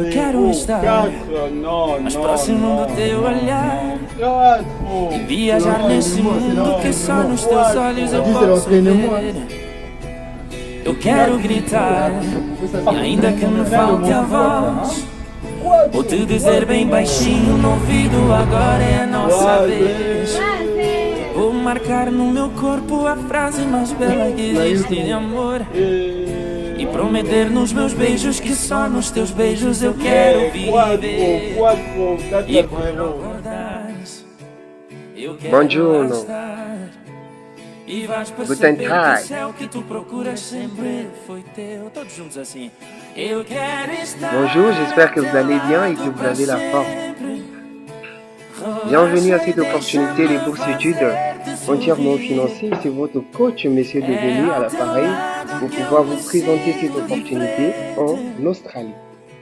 Eu quero estar mais próximo do teu olhar e viajar nesse mundo que só nos teus olhos eu posso ver. Eu quero gritar e ainda que me falte a voz, vou te dizer bem baixinho no ouvido, agora é a nossa vez. Vou marcar no meu corpo a frase mais bela que existe de amor e prometer nos meus beijos que só nos teus beijos eu quero viver. E quando acordares, eu quero Buongiorno. estar e vais Guten perceber que o Tag. céu que tu procuras sempre foi teu. Todos juntos assim. Eu quero estar. Bonjour, j'espère que vous allez bien et que vous avez la forme. Bienvenue à cette opportunité des bourses études entièrement financées. C'est votre coach, Monsieur Devenu, à l'appareil pour pouvoir vous présenter cette opportunité en Australie.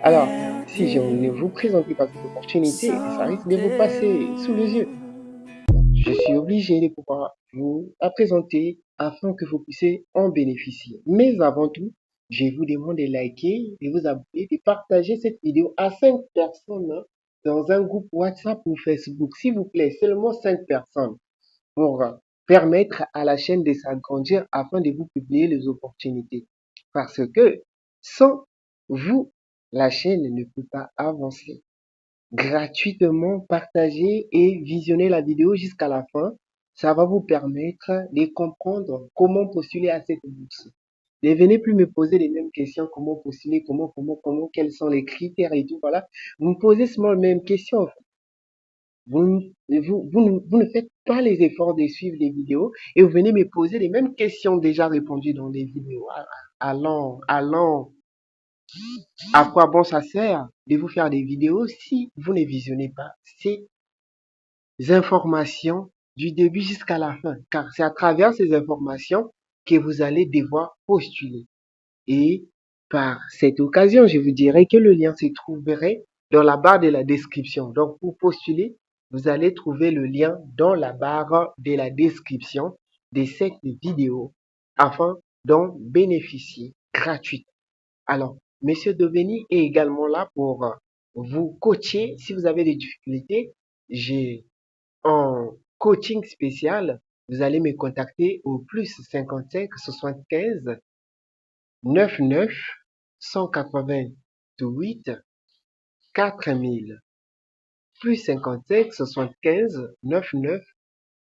Alors, si je ne vous présente pas cette opportunité, ça risque de vous passer sous les yeux. Je suis obligé de pouvoir vous la présenter afin que vous puissiez en bénéficier. Mais avant tout, je vous demande de liker, de vous abonner, de partager cette vidéo à 5 personnes dans un groupe WhatsApp ou Facebook. S'il vous plaît, seulement 5 personnes pour permettre à la chaîne de s'agrandir afin de vous publier les opportunités. Parce que sans vous, la chaîne ne peut pas avancer. Gratuitement, partager et visionner la vidéo jusqu'à la fin. Ça va vous permettre de comprendre comment postuler à cette bourse. Ne venez plus me poser les mêmes questions, comment postuler, comment, quels sont les critères et tout, voilà. Vous me posez seulement les mêmes questions. Vous ne faites pas les efforts de suivre les vidéos et vous venez me poser les mêmes questions déjà répondues dans les vidéos. Allons. À quoi bon ça sert de vous faire des vidéos si vous ne visionnez pas ces informations du début jusqu'à la fin? Car c'est à travers ces informations que vous allez devoir postuler. Et par cette occasion, je vous dirai que le lien se trouverait dans la barre de la description. Donc, pour postuler, vous allez trouver le lien dans la barre de la description de cette vidéo afin d'en bénéficier gratuitement. Alors, Monsieur Deveni est également là pour vous coacher. Si vous avez des difficultés, j'ai un coaching spécial. Vous allez me contacter au plus 55 75 99 188 4000. Plus 55 75 99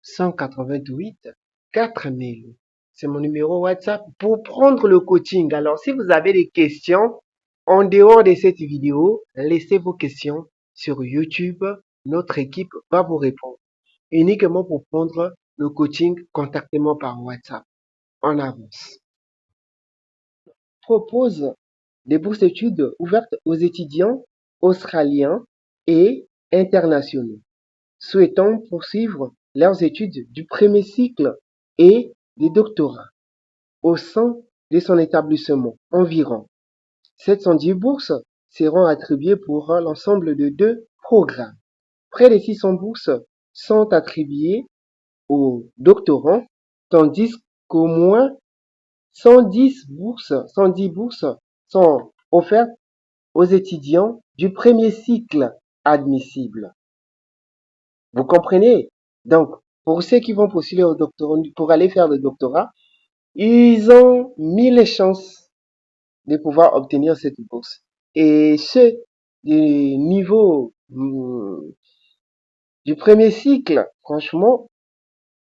188 4000. C'est mon numéro WhatsApp pour prendre le coaching. Alors, si vous avez des questions en dehors de cette vidéo, laissez vos questions sur YouTube. Notre équipe va vous répondre. Uniquement pour prendre le coaching, contactez-moi par WhatsApp. En avance. Propose des bourses d'études ouvertes aux étudiants australiens et internationaux souhaitant poursuivre leurs études du premier cycle et des doctorats au sein de son établissement. Environ 710 bourses seront attribuées pour l'ensemble de 2 programmes. Près de 600 bourses sont attribuées aux doctorants, tandis qu'au moins 110 bourses sont offertes aux étudiants du premier cycle admissibles. Vous comprenez? Donc, pour ceux qui vont postuler au doctorat, pour aller faire le doctorat, ils ont 1000 chances de pouvoir obtenir cette bourse. Et ceux du niveau du premier cycle, franchement,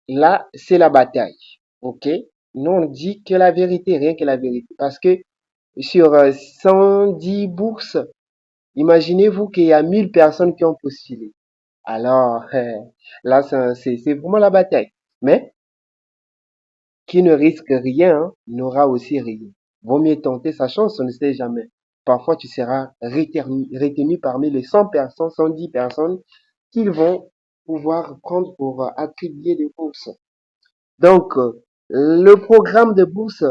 là, c'est la bataille. Ok? Nous, on dit que la vérité, rien que la vérité. Parce que sur 110 bourses, imaginez-vous qu'il y a 1000 personnes qui ont postulé. Alors, là, c'est vraiment la bataille. Mais, qui ne risque rien, n'aura aussi rien. Vaut mieux tenter sa chance, on ne sait jamais. Parfois, tu seras retenu parmi les 100 personnes, 110 personnes qu'ils vont pouvoir prendre pour attribuer des bourses. Donc, le programme de bourse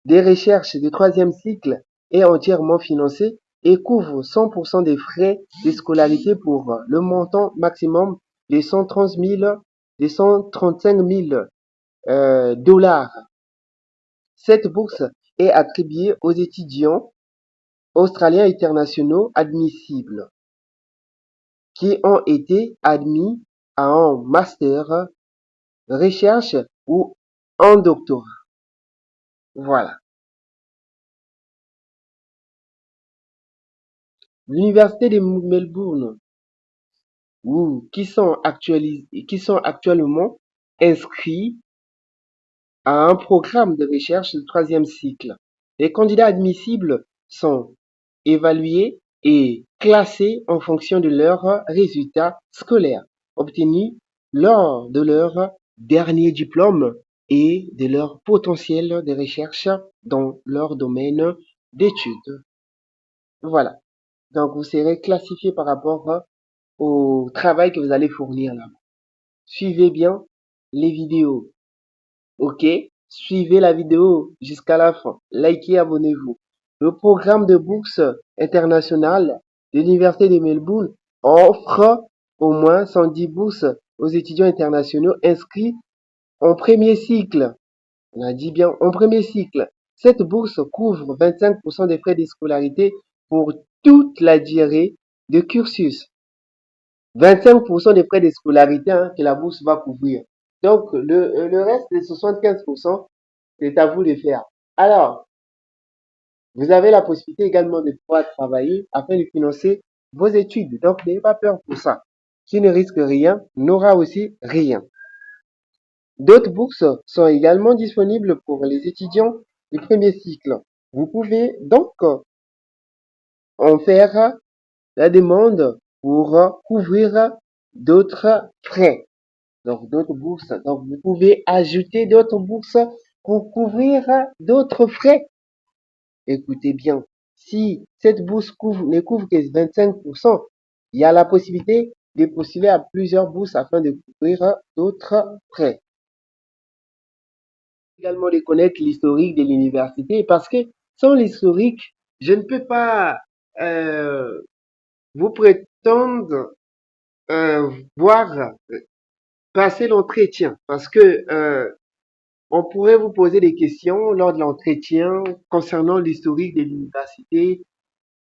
des recherches du troisième cycle est entièrement financé et couvre 100% des frais de scolarité pour le montant maximum de 135 000 dollars. Cette bourse est attribuée aux étudiants australiens internationaux admissibles qui ont été admis à un master, recherche ou un doctorat. Voilà. L'université de Melbourne, qui sont actuellement inscrits à un programme de recherche de troisième cycle. Les candidats admissibles sont évalués et classés en fonction de leurs résultats scolaires obtenus lors de leur dernier diplôme et de leur potentiel de recherche dans leur domaine d'études. Voilà. Donc, vous serez classifié par rapport au travail que vous allez fournir là. Suivez bien les vidéos. Ok? Suivez la vidéo jusqu'à la fin. Likez, abonnez-vous. Le programme de bourse internationale de l'Université de Melbourne offre au moins 110 bourses aux étudiants internationaux inscrits en premier cycle. On a dit bien en premier cycle. Cette bourse couvre 25% des frais de scolarité pour toute la durée de cursus. 25% des frais de scolarité que la bourse va couvrir. Donc, le reste des 75%, c'est à vous de faire. Alors, vous avez la possibilité également de pouvoir travailler afin de financer vos études. Donc, n'ayez pas peur pour ça. Qui ne risque rien n'aura aussi rien. D'autres bourses sont également disponibles pour les étudiants du premier cycle. Vous pouvez donc en faire la demande pour couvrir d'autres frais. Donc, d'autres bourses. Donc, vous pouvez ajouter d'autres bourses pour couvrir d'autres frais. Écoutez bien, si cette bourse ne couvre que 25%, il y a la possibilité de postuler à plusieurs bourses afin de couvrir d'autres frais. Également de connaître l'historique de l'université parce que sans l'historique, je ne peux pas vous prétendre voir passer l'entretien parce que on pourrait vous poser des questions lors de l'entretien concernant l'historique de l'université.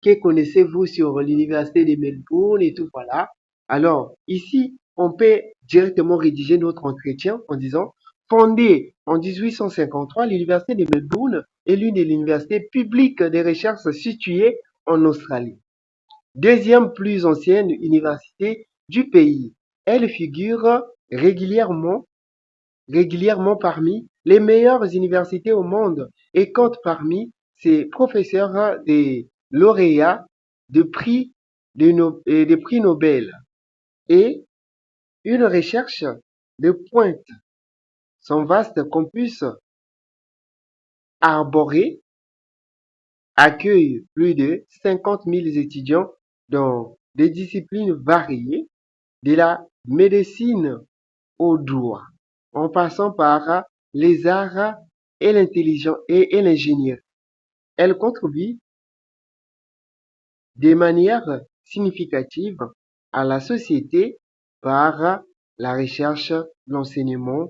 Que connaissez-vous sur l'université de Melbourne et tout, voilà. Alors, ici, on peut directement rédiger notre entretien en disant, fondée en 1853, l'université de Melbourne est l'une des universités publiques de recherche situées en Australie. Deuxième plus ancienne université du pays. Elle figure régulièrement parmi les meilleures universités au monde et compte parmi ses professeurs des lauréats de prix, de prix Nobel et une recherche de pointe. Son vaste campus arboré accueille plus de 50 000 étudiants dans des disciplines variées, de la médecine au droit, en passant par les arts et l'intelligence et l'ingénierie. Elle contribue de manière significative à la société par la recherche, l'enseignement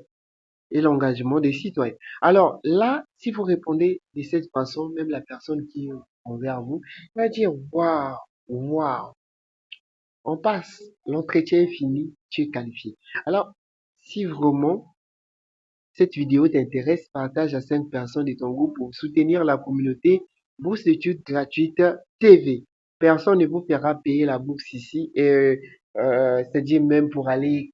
et l'engagement des citoyens. Alors là, si vous répondez de cette façon, même la personne qui est envers vous va dire waouh, waouh, on passe, l'entretien est fini, tu es qualifié. Alors, si vraiment cette vidéo t'intéresse, partage à 5 personnes de ton groupe pour soutenir la communauté Bourse d'études gratuite TV. Personne ne vous fera payer la bourse ici. C'est-à-dire même pour aller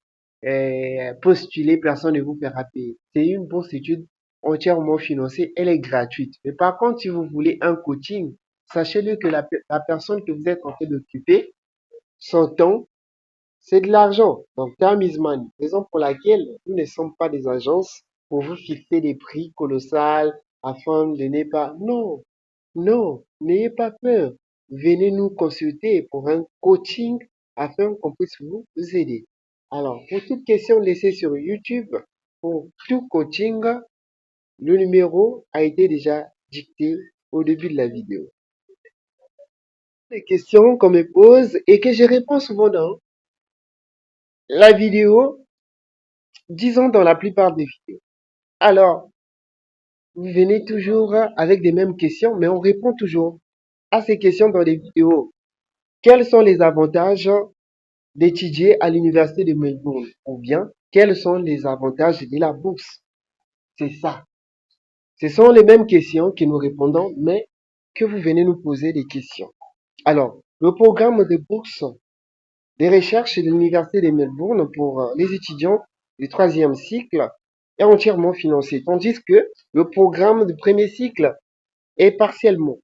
postuler, personne ne vous fera payer. C'est une bourse d'études entièrement financée. Elle est gratuite. Mais par contre, si vous voulez un coaching, sachez-le que la personne que vous êtes en train d'occuper, son temps, c'est de l'argent. Donc, time is money. Raison pour laquelle nous ne sommes pas des agences pour vous fixer des prix colossaux afin de ne pas. Non, non, n'ayez pas peur. Venez nous consulter pour un coaching afin qu'on puisse vous aider. Alors, pour toute question laissée sur YouTube, pour tout coaching, le numéro a été déjà dicté au début de la vidéo. Les questions qu'on me pose et que je réponds souvent dans la vidéo, disons dans la plupart des vidéos. Alors, vous venez toujours avec des mêmes questions, mais on répond toujours. à ces questions dans les vidéos. Quels sont les avantages d'étudier à l'université de Melbourne? Ou bien, quels sont les avantages de la bourse? C'est ça. Ce sont les mêmes questions que nous répondons, mais que vous venez nous poser des questions. Alors, le programme de bourse des recherches de l'université de Melbourne pour les étudiants du troisième cycle est entièrement financé, tandis que le programme du premier cycle est partiellement.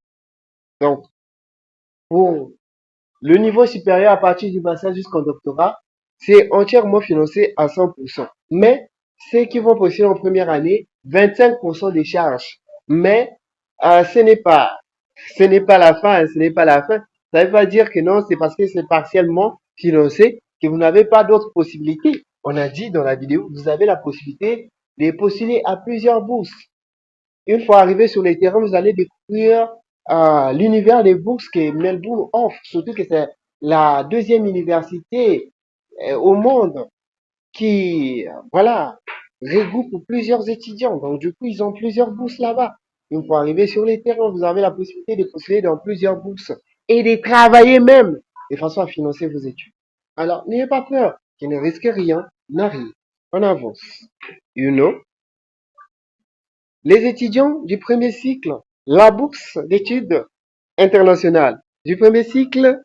Donc, pour le niveau supérieur à partir du master jusqu'au doctorat, c'est entièrement financé à 100%. Mais ceux qui vont postuler en première année, 25% des charges. Mais ce n'est pas, ce n'est pas la fin, ce n'est pas la fin. Ça ne veut pas dire que non, c'est parce que c'est partiellement financé que vous n'avez pas d'autres possibilités. On a dit dans la vidéo, vous avez la possibilité de postuler à plusieurs bourses. Une fois arrivé sur les terrains, vous allez découvrir l'univers des bourses que Melbourne offre, surtout que c'est la deuxième université au monde qui, voilà, regroupe plusieurs étudiants. Donc, du coup, ils ont plusieurs bourses là-bas. Une fois arrivé sur les terrains, vous avez la possibilité de postuler dans plusieurs bourses et de travailler même de façon à financer vos études. Alors, n'ayez pas peur, qui ne risque rien n'arrive. On avance. You know? Les étudiants du premier cycle, la bourse d'études internationales du premier cycle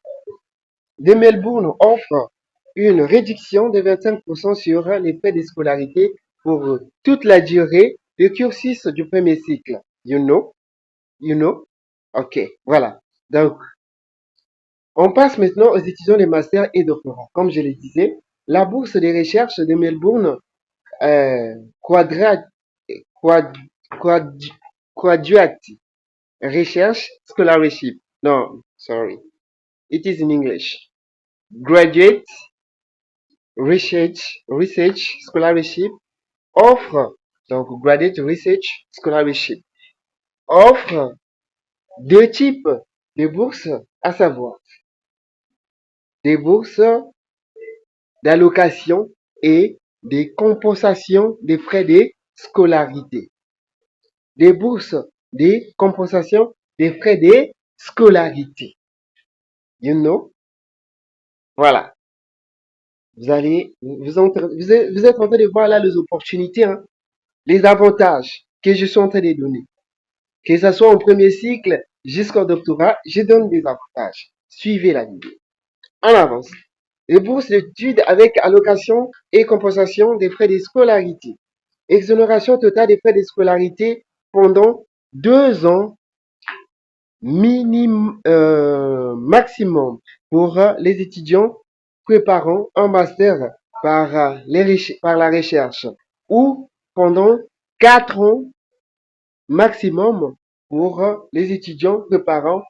de Melbourne offre une réduction de 25% sur les frais de scolarité pour toute la durée du cursus du premier cycle. You know? You know? Ok, voilà. Donc, on passe maintenant aux étudiants de master et doctorat. Comme je le disais, la bourse de recherche de Melbourne quadrat, quad, quad, quadrate research scholarship. No, sorry. It is in English. Graduate research scholarship offre, donc graduate research scholarship, offre deux types de bourses, à savoir des bourses d'allocation et des compensations des frais de scolarité. Des bourses de compensation des frais de scolarité. You know? Voilà. Vous êtes en train de voir là les opportunités, hein, les avantages que je suis en train de donner. Que ce soit en premier cycle jusqu'au doctorat, je donne des avantages. Suivez la vidéo. En avance. Les bourses d'études avec allocation et compensation des frais de scolarité. Exonération totale des frais de scolarité pendant 2 ans maximum pour les étudiants préparant un master par la recherche ou pendant 4 ans maximum pour les étudiants préparant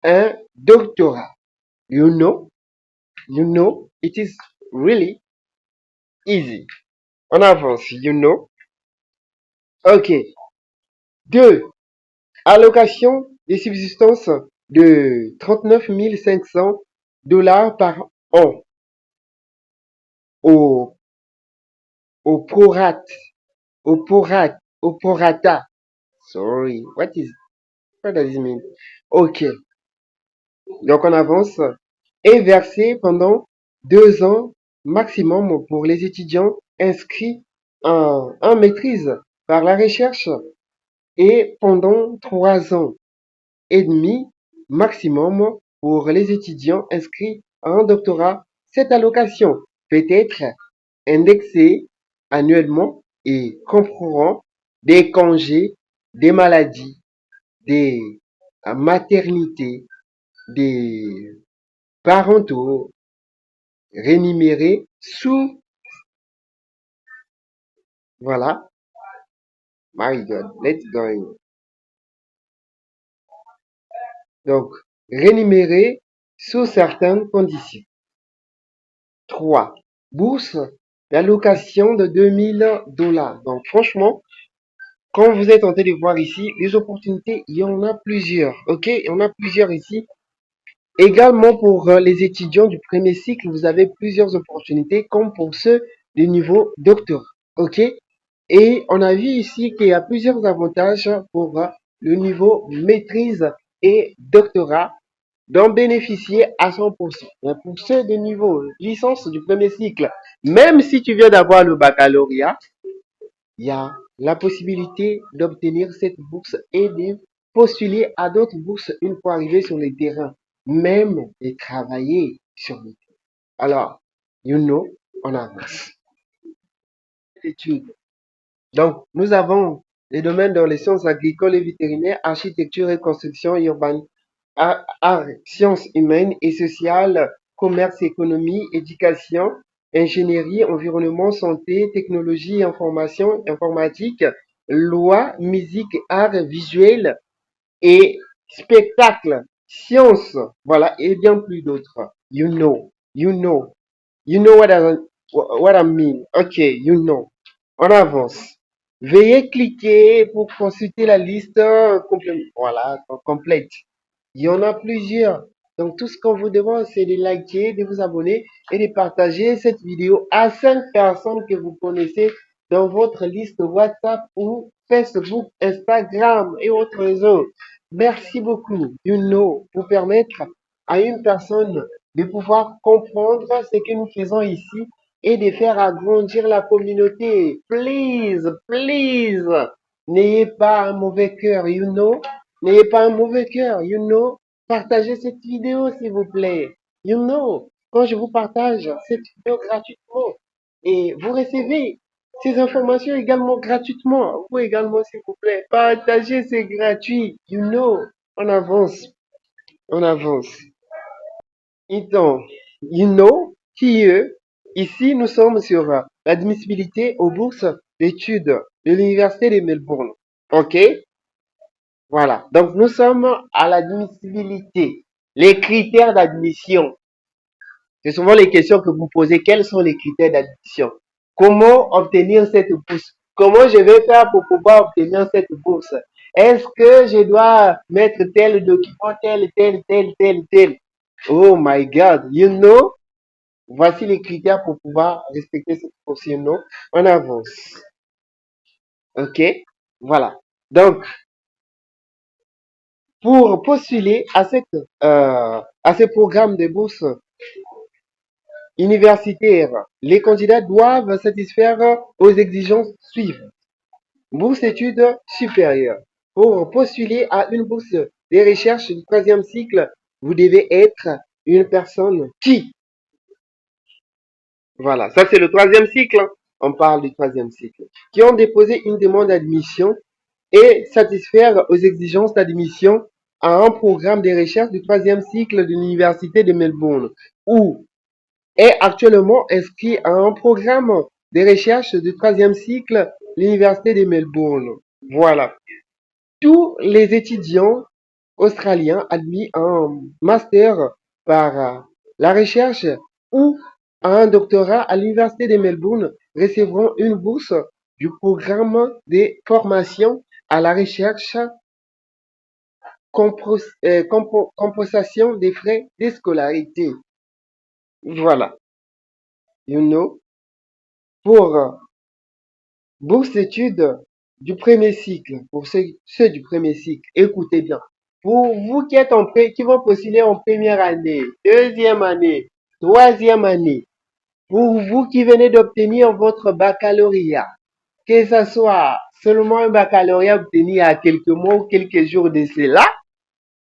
un doctorat. You know, it is really easy. On avance, you know. Ok. 2. Allocation de subsistance de 39 500 $ par an au, au prorata. Sorry, what does it mean? Ok. Donc on avance. Et versé pendant 2 ans maximum pour les étudiants inscrits en maîtrise par la recherche et pendant 3 ans et demi maximum pour les étudiants inscrits en doctorat. Cette allocation peut être indexée annuellement et comprend des congés, des maladies, des maternités, des parentaux rémunérés sous, voilà, my God, let's go. Donc, rémunérés sous certaines conditions. 3. Bourse d'allocation de 2000 $. Donc, franchement, comme vous êtes en train de voir ici, les opportunités, il y en a plusieurs. Ok, il y en a plusieurs ici. Également pour les étudiants du premier cycle, vous avez plusieurs opportunités, comme pour ceux du niveau doctorat. Ok, et on a vu ici qu'il y a plusieurs avantages pour le niveau maîtrise et doctorat d'en bénéficier à 100%. Mais pour ceux de niveau licence du premier cycle, même si tu viens d'avoir le baccalauréat, il y a la possibilité d'obtenir cette bourse et de postuler à d'autres bourses une fois arrivé sur le terrain, même de travailler sur le terrain. Alors, on avance. Études. Donc, nous avons les domaines dans les sciences agricoles et vétérinaires, architecture et construction urbaine, arts, sciences humaines et sociales, commerce, économie, éducation, ingénierie, environnement, santé, technologie, information, informatique, loi, musique, arts visuels et spectacle, sciences, voilà, et bien plus d'autres. You know what I mean. Okay, you know. On avance. Veuillez cliquer pour consulter la liste voilà, complète. Il y en a plusieurs. Donc, tout ce qu'on vous demande, c'est de liker, de vous abonner et de partager cette vidéo à 5 personnes que vous connaissez dans votre liste WhatsApp ou Facebook, Instagram et autres réseaux. Merci beaucoup, pour permettre à une personne de pouvoir comprendre ce que nous faisons ici et de faire agrandir la communauté. Please, please, n'ayez pas un mauvais cœur, N'ayez pas un mauvais cœur, Partagez cette vidéo, s'il vous plaît. Quand je vous partage cette vidéo gratuitement et vous recevez ces informations également gratuitement, vous également, s'il vous plaît. Partagez, c'est gratuit. On avance. On avance. Donc, qui eux, ici, nous sommes sur l'admissibilité aux bourses d'études de l'Université de Melbourne. OK? Voilà. Donc, nous sommes à l'admissibilité. Les critères d'admission. C'est souvent les questions que vous posez. Quels sont les critères d'admission? Comment obtenir cette bourse? Comment je vais faire pour pouvoir obtenir cette bourse? Est-ce que je dois mettre tel document, tel? Oh my God, voici les critères pour pouvoir respecter cette bourse, On avance. OK? Voilà. Donc, pour postuler à ce programme de bourse universitaire, les candidats doivent satisfaire aux exigences suivantes. Bourse études supérieures. Pour postuler à une bourse de recherche du 3e cycle, vous devez être une personne qui, voilà, ça c'est le 3e cycle, on parle du 3e cycle, qui ont déposé une demande d'admission et satisfaire aux exigences d'admission à un programme de recherche du 3e cycle de l'Université de Melbourne ou est actuellement inscrit à un programme de recherche du 3e cycle de l'Université de Melbourne. Voilà. Tous les étudiants australiens admis à un master par la recherche ou à un doctorat à l'Université de Melbourne recevront une bourse du programme de formation à la recherche compensation des frais de scolarité. Voilà. Pour bourse d'études du premier cycle, pour ceux du premier cycle, écoutez bien. Pour vous qui êtes qui vont postuler en première année, deuxième année, troisième année, pour vous qui venez d'obtenir votre baccalauréat, que ce soit seulement un baccalauréat obtenu il y a quelques mois ou quelques jours de cela,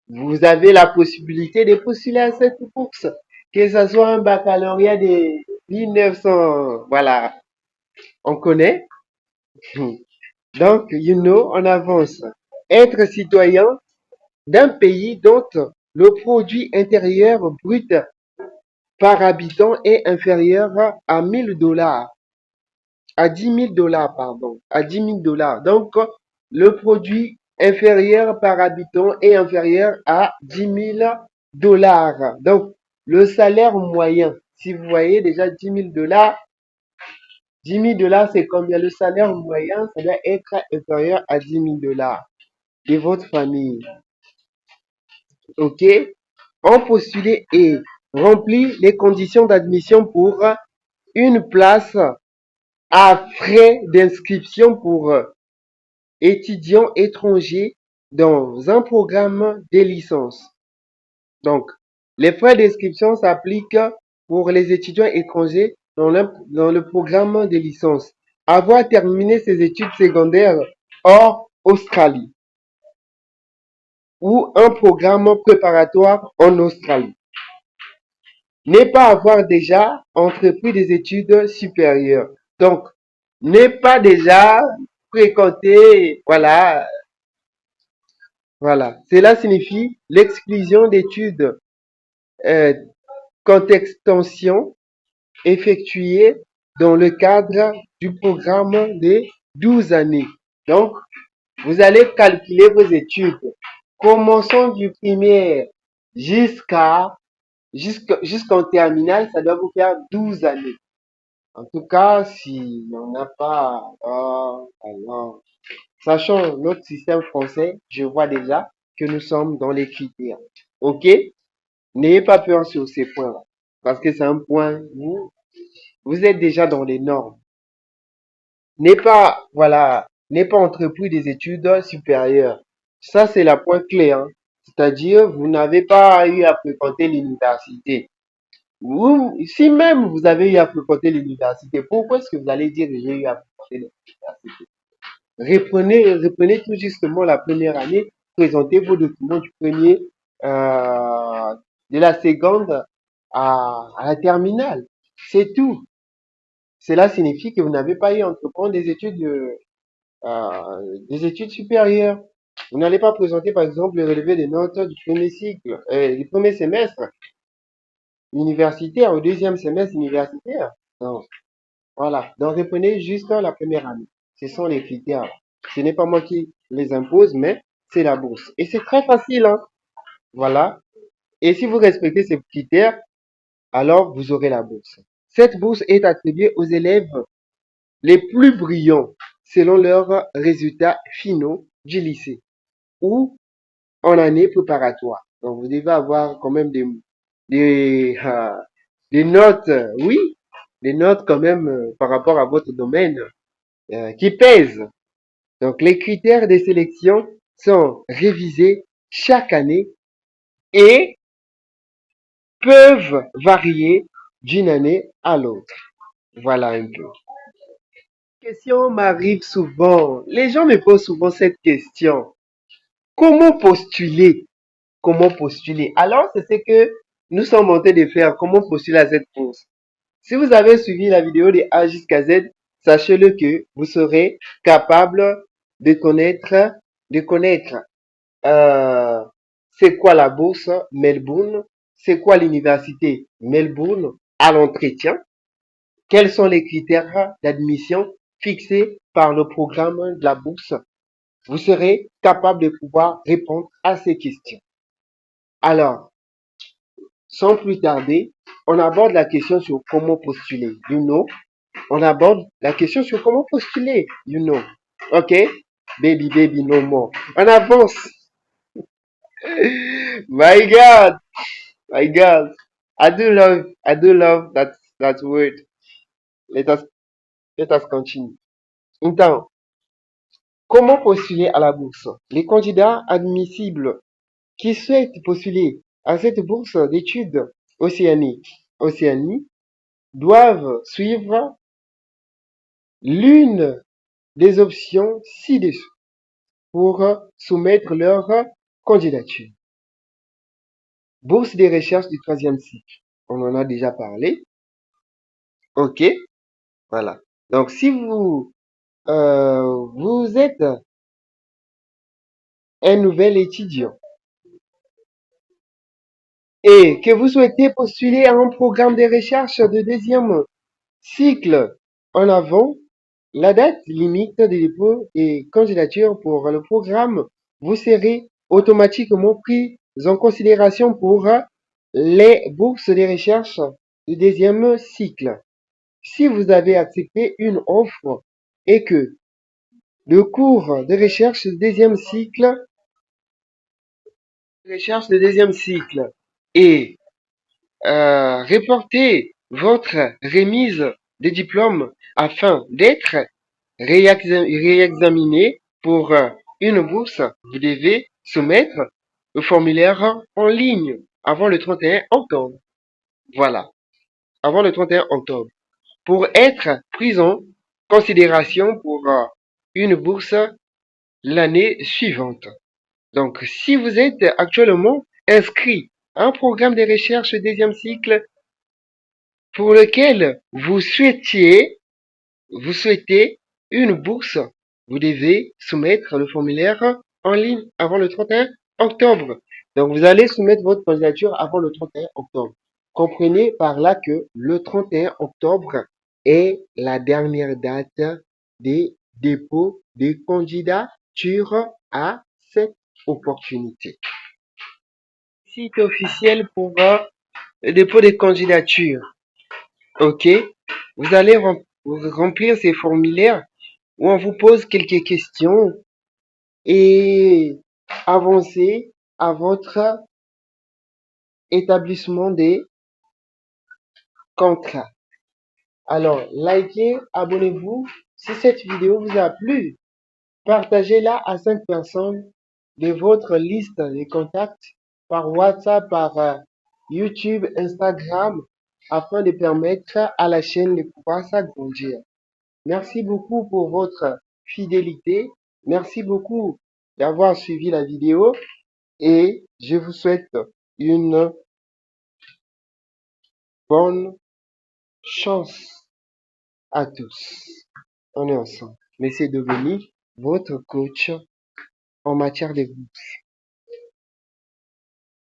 vous avez la possibilité de postuler à cette bourse. Que ce soit un baccalauréat de 1900, voilà, on connaît. Donc, on avance. Être citoyen d'un pays dont le produit intérieur brut par habitant est inférieur à 1000 dollars, à 10 000 dollars, pardon, à 10 000 dollars. Donc, le produit inférieur par habitant est inférieur à 10 000 dollars. Donc, le salaire moyen, si vous voyez déjà 10 000 dollars, 10 000 dollars, c'est combien? Le salaire moyen, ça doit être inférieur à 10 000 dollars de votre famille. OK? On postule et remplit les conditions d'admission pour une place à frais d'inscription pour étudiants étrangers dans un programme de licence. Donc, les frais d'inscription s'appliquent pour les étudiants étrangers dans le programme de licence. Avoir terminé ses études secondaires hors Australie ou un programme préparatoire en Australie. Ne pas avoir déjà entrepris des études supérieures. Donc, ne pas déjà fréquenter, voilà. Cela signifie l'exclusion d'études contextension effectuées dans le cadre du programme de 12 années. Donc, vous allez calculer vos études. Commençons du primaire jusqu'en terminale, ça doit vous faire 12 années. En tout cas, si on n'a pas, alors, sachant notre système français, je vois déjà que nous sommes dans les critères. OK? N'ayez pas peur sur ces points-là. Parce que c'est un point où vous êtes déjà dans les normes. N'est pas entrepris des études supérieures. Ça, c'est la point clé, hein. C'est-à-dire, vous n'avez pas eu à fréquenter l'université. Ou, si même vous avez eu à fréquenter l'université, pourquoi est-ce que vous allez dire que j'ai eu à fréquenter l'université? Reprenez tout justement la première année, présentez vos documents du premier, de la seconde à la terminale. C'est tout. Cela signifie que vous n'avez pas eu à entreprendre des études supérieures. Vous n'allez pas présenter, par exemple, le relevé des notes du premier cycle, du premier semestre universitaire au deuxième semestre universitaire. Non. Voilà. Donc, reprenez juste la première année. Ce sont les critères. Ce n'est pas moi qui les impose, mais c'est la bourse. Et c'est très facile, hein. Voilà. Et si vous respectez ces critères, alors vous aurez la bourse. Cette bourse est attribuée aux élèves les plus brillants selon leurs résultats finaux du lycée ou en année préparatoire. Donc, vous devez avoir quand même des, euh, des notes, oui, des notes quand même par rapport à votre domaine qui pèsent. Donc, les critères de sélection sont révisés chaque année et peuvent varier d'une année à l'autre. Voilà un peu. Question m'arrive souvent. Les gens me posent souvent cette question. Comment postuler? Comment postuler? Alors, c'est ce que nous sommes en train de faire. Comment postuler à cette bourse? Si vous avez suivi la vidéo de A jusqu'à Z, sachez-le que vous serez capable de connaître c'est quoi la bourse Melbourne, c'est quoi l'université Melbourne à l'entretien, quels sont les critères d'admission fixés par le programme de la bourse. Vous serez capable de pouvoir répondre à ces questions. Alors, sans plus tarder, on aborde la question sur comment postuler. You know? On aborde la question sur comment postuler. You know? OK? Baby, no more. On avance. My God. My God. I do love that word. Let us, let us continue. Então, comment postuler à la bourse? Les candidats admissibles qui souhaitent postuler à cette bourse d'études Océanie doivent suivre l'une des options ci-dessous pour soumettre leur candidature. Bourse des recherches du troisième cycle. On en a déjà parlé. OK. Voilà. Donc, si vous êtes un nouvel étudiant et que vous souhaitez postuler à un programme de recherche de deuxième cycle en avant, la date limite de dépôt des candidatures pour le programme, vous serez automatiquement pris en considération pour les bourses de recherche du deuxième cycle. Si vous avez accepté une offre et que le cours de recherche du deuxième cycle et reportez votre remise de diplôme afin d'être réexaminé pour une bourse, vous devez soumettre le formulaire en ligne avant le 31 octobre. Voilà, avant le 31 octobre. Pour être pris en considération pour une bourse l'année suivante. Donc, si vous êtes actuellement inscrit à un programme de recherche deuxième cycle pour lequel vous souhaitez une bourse, vous devez soumettre le formulaire en ligne avant le 31 octobre. Donc, vous allez soumettre votre candidature avant le 31 octobre. Comprenez par là que le 31 octobre est la dernière date des dépôts des candidatures à cette opportunité. Site officiel pour le dépôt des candidatures. OK? Vous allez remplir ces formulaires où on vous pose quelques questions et avancer à votre établissement des contrats. Alors, likez, abonnez-vous. Si cette vidéo vous a plu, partagez-la à 5 personnes de votre liste de contacts par WhatsApp, par YouTube, Instagram, afin de permettre à la chaîne de pouvoir s'agrandir. Merci beaucoup pour votre fidélité. Merci beaucoup d'avoir suivi la vidéo et je vous souhaite une bonne chance à tous. On est ensemble. Monsieur Deveni, votre coach en matière de bourse.